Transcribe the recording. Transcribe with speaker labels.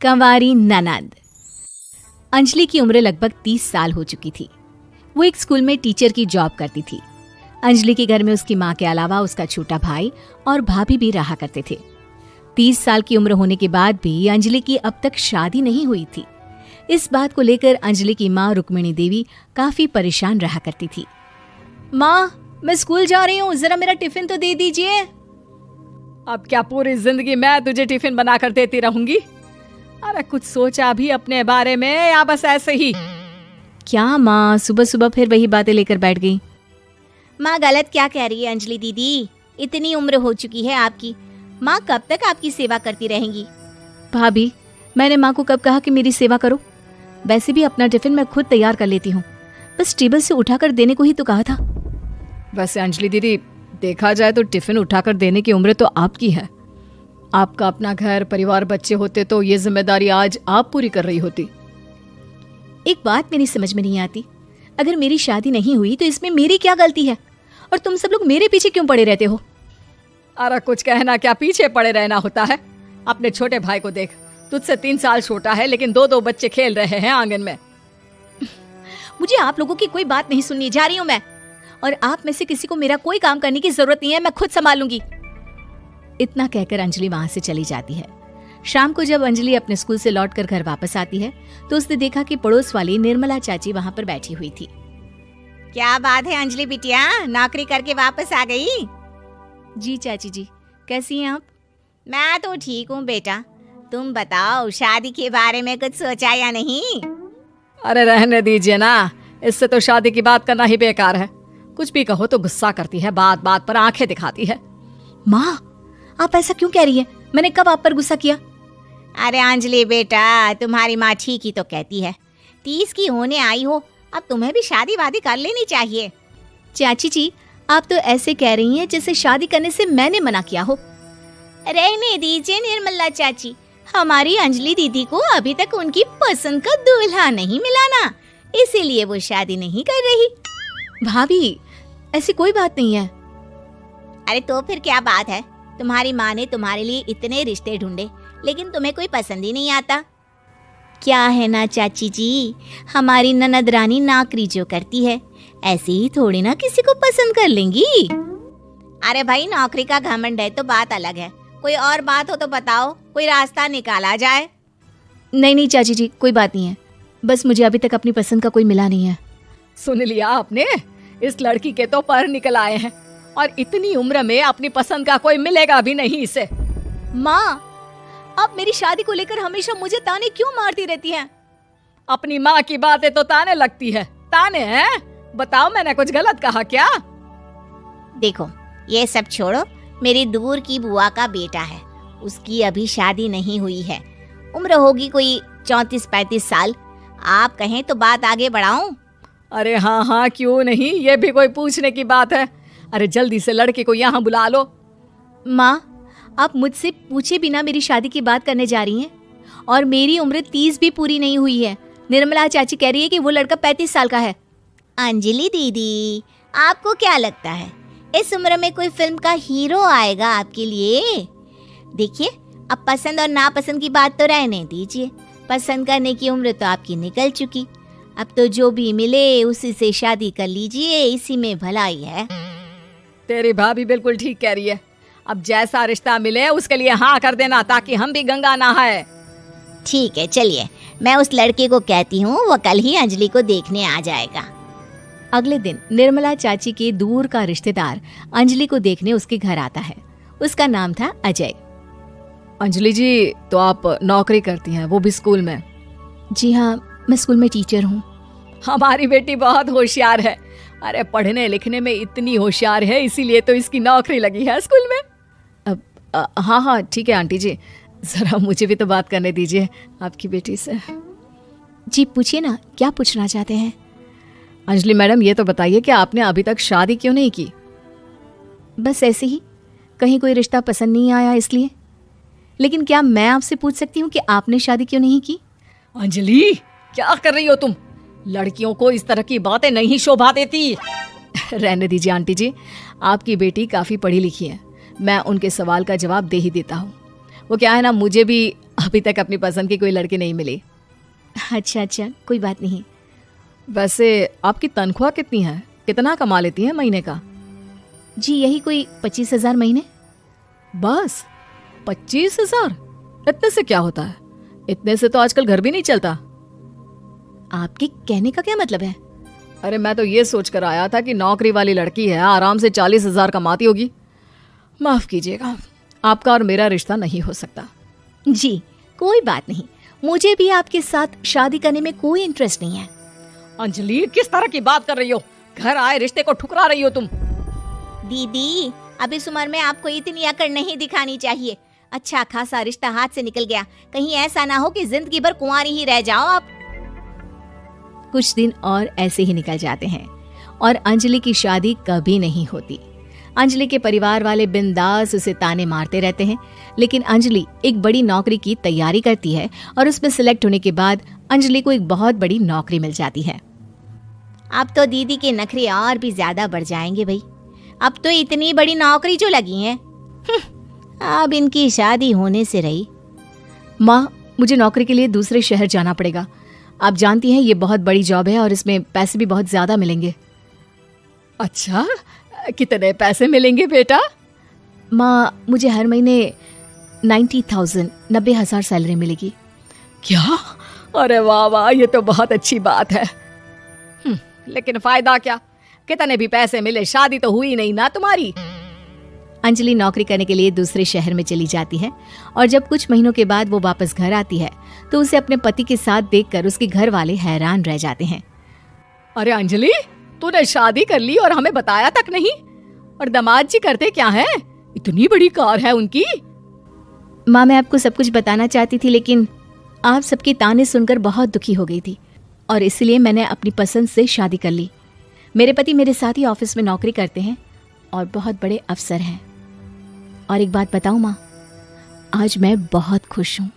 Speaker 1: कंवारी ननद। अंजलि की उम्र लगभग 30 साल हो चुकी थी। वो एक स्कूल में टीचर की जॉब करती थी। अंजलि के घर में उसकी माँ के अलावा उसका छोटा भाई और भाभी भी रहा करते थे। 30 साल की उम्र होने के बाद भी अंजलि की अब तक शादी नहीं हुई थी। इस बात को लेकर अंजलि की माँ रुक्मिणी देवी काफी परेशान रहा करती थी। माँ, मैं स्कूल जा रही हूँ, जरा मेरा टिफिन तो दे दीजिए।
Speaker 2: अब क्या पूरी जिंदगी मैं तुझे टिफिन बनाकर देती रहूंगी? अरे कुछ सोचा भी अपने बारे में या बस ऐसे ही?
Speaker 1: क्या माँ, सुबह सुबह फिर वही बातें लेकर बैठ गई।
Speaker 3: माँ गलत क्या कह रही है अंजलि दीदी? इतनी उम्र हो चुकी है आपकी, माँ कब तक आपकी सेवा करती रहेंगी?
Speaker 1: भाभी, मैंने माँ को कब कहा कि मेरी सेवा करो? वैसे भी अपना टिफिन मैं खुद तैयार कर लेती हूँ, बस टेबल से उठाकर देने को ही तो कहा था।
Speaker 2: वैसे अंजलि दीदी, देखा जाए तो टिफिन उठाकर देने की उम्र तो आपकी है। आपका अपना घर परिवार बच्चे होते तो ये जिम्मेदारी आज आप पूरी कर रही होती।
Speaker 1: एक बात मेरी समझ में नहीं आती, अगर मेरी शादी नहीं हुई तो इसमें मेरी क्या गलती है और तुम सब लोग मेरे पीछे क्यों पड़े रहते हो?
Speaker 2: अरे कुछ कहना क्या पीछे पड़े रहना होता है? अपने छोटे भाई को देख, तुझसे 3 साल छोटा है लेकिन 2-2 बच्चे खेल रहे हैं आंगन में।
Speaker 1: मुझे आप लोगों की कोई बात नहीं सुननी, जा रही हूँ मैं। और आप में से किसी को मेरा कोई काम करने की जरूरत नहीं है, मैं खुद संभालूंगी। इतना कहकर अंजलि वहां से चली जाती है। शाम को जब अंजलि अपने स्कूल से लौटकर घर वापस आती है तो उसने देखा कि पड़ोस वाली निर्मला चाची वहां पर बैठी हुई थी।
Speaker 3: क्या बात है अंजलि बिटिया, नौकरी करके वापस आ गई?
Speaker 1: जी चाची जी, कैसी हैं आप?
Speaker 3: मैं तो ठीक हूँ बेटा, तुम बताओ शादी के बारे में कुछ सोचा या नहीं?
Speaker 2: अरे रहने दीजिए ना, इससे तो शादी की बात करना ही बेकार है। कुछ भी कहो तो गुस्सा करती है, बात बात पर आंखें दिखाती है।
Speaker 1: माँ, आप ऐसा क्यों कह रही हैं? मैंने कब आप पर गुस्सा किया?
Speaker 3: अरे अंजलि बेटा, तुम्हारी माँ ठीक ही तो कहती है। 30 की होने आई हो, अब तुम्हें भी शादी वादी कर लेनी चाहिए।
Speaker 1: चाची जी, आप तो ऐसे कह रही हैं जैसे शादी करने से मैंने मना किया हो।
Speaker 3: रहने दीजिए निर्मला चाची, हमारी अंजलि दीदी को अभी तक उनकी पसंद का दूल्हा नहीं मिला ना, इसीलिए वो शादी नहीं कर रही।
Speaker 1: भाभी, ऐसी कोई बात नहीं है।
Speaker 3: अरे तो फिर क्या बात है? तुम्हारी माँ ने तुम्हारे लिए इतने रिश्ते ढूंढे लेकिन तुम्हें कोई पसंद ही नहीं आता।
Speaker 1: क्या है ना चाची जी, हमारी ननद रानी नौकरी जो करती है, ऐसे ही थोड़ी ना किसी को पसंद कर लेंगी।
Speaker 3: अरे भाई, नौकरी का घमंड है तो बात अलग है, कोई और बात हो तो बताओ, कोई रास्ता निकाला जाए।
Speaker 1: नहीं नहीं चाची जी, कोई बात नहीं है, बस मुझे अभी तक अपनी पसंद का कोई मिला नहीं है।
Speaker 2: सुन लिया आपने? इस लड़की के तो पर निकल आए हैं और इतनी उम्र में अपनी पसंद का कोई मिलेगा भी नहीं इसे।
Speaker 1: माँ, आप मेरी शादी को लेकर हमेशा मुझे ताने क्यों मारती रहती हैं?
Speaker 2: अपनी माँ की बातें तो ताने लगती है। ताने हैं? बताओ, मैंने कुछ गलत कहा क्या?
Speaker 3: देखो, ये सब छोड़ो, मेरी दूर की बुआ का बेटा है, उसकी अभी शादी नहीं हुई है, उम्र होगी कोई 34-35 साल। आप कहें तो बात आगे बढ़ाऊं?
Speaker 2: अरे हाँ हाँ, क्यों नहीं, ये भी कोई पूछने की बात है। अरे जल्दी से लड़के को यहाँ बुला लो।
Speaker 1: माँ, आप मुझसे पूछे बिना मेरी शादी की बात करने जा रही हैं और मेरी उम्र 30 भी पूरी नहीं हुई है। निर्मला चाची कह रही है कि वो लड़का 35 साल का है।
Speaker 3: अंजलि दीदी, आपको क्या लगता है इस उम्र में कोई फिल्म का हीरो आएगा आपके लिए? देखिए, अब पसंद और नापसंद की बात तो रहने दीजिए, पसंद करने की उम्र तो आपकी निकल चुकी। अब तो जो भी मिले उसी से शादी कर लीजिए, इसी में भलाई है।
Speaker 2: तेरी भाभी बिल्कुल ठीक कह रही है। अब जैसा रिश्ता मिले उसके लिए हाँ कर देना, ताकि हम भी गंगा नहाए।
Speaker 3: ठीक है, चलिए मैं उस लड़के को कहती हूँ, वो कल ही अंजलि को देखने आ जाएगा।
Speaker 1: अगले दिन निर्मला चाची के दूर का रिश्तेदार अंजलि को देखने उसके घर आता है। उसका नाम था अजय।
Speaker 2: अंजलि जी, तो आप नौकरी करती हैं, वो भी स्कूल में?
Speaker 1: जी हाँ, मैं स्कूल में टीचर हूँ।
Speaker 2: हमारी बेटी बहुत होशियार है। अरे पढ़ने लिखने में इतनी होशियार है, इसीलिए तो इसकी नौकरी लगी है स्कूल में।
Speaker 1: हाँ हाँ ठीक है आंटी जी, जरा मुझे भी तो बात करने दीजिए आपकी बेटी से। जी पूछिए ना, क्या पूछना चाहते हैं?
Speaker 2: अंजलि मैडम, ये तो बताइए कि आपने अभी तक शादी क्यों नहीं की?
Speaker 1: बस ऐसे ही, कहीं कोई रिश्ता पसंद नहीं आया इसलिए। लेकिन क्या मैं आपसे पूछ सकती हूँ कि आपने शादी क्यों नहीं की?
Speaker 2: अंजलि, क्या कर रही हो तुम? लड़कियों को इस तरह की बातें नहीं शोभा देती।
Speaker 1: रहने दीजिए आंटी जी, आपकी बेटी काफ़ी पढ़ी लिखी है, मैं उनके सवाल का जवाब दे ही देता हूँ। वो क्या है ना, मुझे भी
Speaker 2: अभी तक अपनी पसंद की कोई लड़की नहीं मिली।
Speaker 1: अच्छा अच्छा, कोई बात नहीं।
Speaker 2: वैसे आपकी तनख्वाह कितनी है, कितना कमा लेती हैं महीने का?
Speaker 1: जी यही कोई 25,000 महीने।
Speaker 2: बस 25,000? इतने से क्या होता है? इतने से तो आजकल घर भी नहीं चलता।
Speaker 1: आपके कहने का क्या मतलब है?
Speaker 2: अरे मैं तो ये सोच कर आया था कि नौकरी वाली लड़की है, आराम से 40,000 कमाती होगी। माफ कीजिएगा, आपका और मेरा रिश्ता नहीं हो सकता।
Speaker 1: जी कोई बात नहीं, मुझे भी आपके साथ शादी करने में कोई इंटरेस्ट नहीं है।
Speaker 2: अंजलि, किस तरह की बात कर रही हो? घर आए रिश्ते को ठुकरा रही हो तुम।
Speaker 3: दीदी, अब इस उम्र में आपको इतनी अकड़ नहीं दिखानी चाहिए। अच्छा खासा रिश्ता हाथ से निकल गया, कहीं ऐसा ना हो कि जिंदगी भर कुंवारी ही रह जाओ आप।
Speaker 1: कुछ दिन और ऐसे ही निकल जाते हैं और अंजलि की शादी कभी नहीं होती। अंजलि के परिवार वाले बिंदास उसे ताने मारते रहते हैं, लेकिन अंजलि एक बड़ी नौकरी की तैयारी करती है और उसमें सिलेक्ट होने के बाद अंजलि को एक बहुत बड़ी नौकरी मिल जाती है।
Speaker 3: अब तो दीदी के नखरे और भी ज्यादा बढ़ जाएंगे भाई। अब तो इतनी बड़ी नौकरी जो लगी है, अब इनकी शादी होने से रही।
Speaker 1: माँ, मुझे नौकरी के लिए दूसरे शहर जाना पड़ेगा। आप जानती हैं ये बहुत बड़ी जॉब है और इसमें पैसे भी बहुत ज्यादा मिलेंगे।
Speaker 2: अच्छा, कितने पैसे मिलेंगे बेटा?
Speaker 1: माँ, मुझे हर महीने 90,000 सैलरी मिलेगी।
Speaker 2: क्या? अरे वाह वाह, ये तो बहुत अच्छी बात है। लेकिन फायदा क्या? कितने भी पैसे मिले, शादी तो हुई नहीं ना तुम्हारी।
Speaker 1: अंजलि नौकरी करने के लिए दूसरे शहर में चली जाती है और जब कुछ महीनों के बाद वो वापस घर आती है तो उसे अपने पति के साथ देखकर उसके घर वाले हैरान रह जाते हैं।
Speaker 2: अरे अंजलि, तूने शादी कर ली और हमें बताया तक नहीं। और दामाद जी करते क्या हैं? इतनी बड़ी कार है उनकी।
Speaker 1: माँ, मैं आपको सब कुछ बताना चाहती थी, लेकिन आप सबके ताने सुनकर बहुत दुखी हो गई थी और इसलिए मैंने अपनी पसंद से शादी कर ली। मेरे पति मेरे साथ ही ऑफिस में नौकरी करते हैं और बहुत बड़े अफसर हैं। और एक बात बताऊं माँ, आज मैं बहुत खुश हूँ।